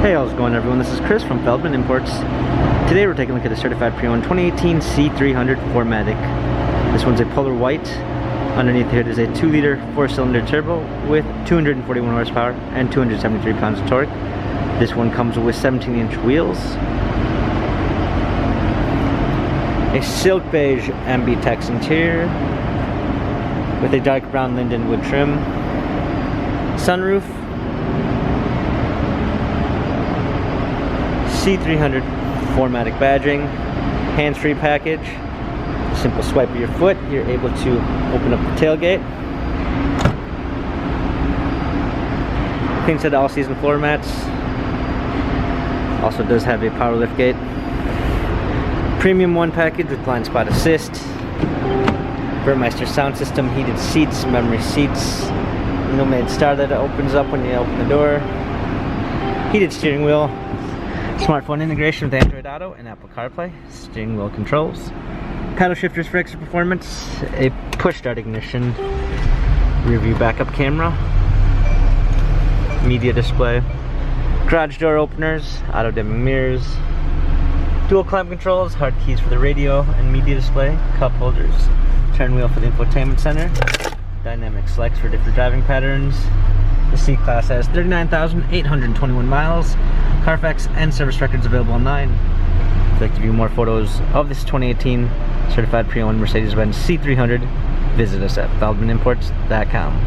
Hey, how's it going, everyone? This is Chris from Feldmann Imports. Today we're taking a look at the certified pre-owned 2018 C300 4MATIC. This one's a polar white. Underneath here it is a 2-liter 4-cylinder turbo with 241 horsepower and 273 pounds of torque. This one comes with 17-inch wheels, a silk beige Ambitex interior with a dark brown linden wood trim, sunroof, C300 4MATIC badging, hands-free package. Simple swipe of your foot, you're able to open up the tailgate. Clean set of all-season floor mats. Also does have a power lift gate. Premium 1 package with blind spot assist. Burmeister sound system, heated seats, memory seats. Nomad star that opens up when you open the door. Heated steering wheel. Smartphone integration with Android Auto and Apple CarPlay. Steering wheel controls. Paddle shifters for extra performance. A push start ignition. Rear view backup camera. Media display. Garage door openers. Auto dimming mirrors. Dual climate controls. Hard keys for the radio and media display. Cup holders. Turn wheel for the infotainment center. Dynamic selects for different driving patterns. The C-Class has 39,821 miles. Carfax and service records available online. If you'd like to view more photos of this 2018 certified pre-owned Mercedes-Benz C300, visit us at feldmanimports.com.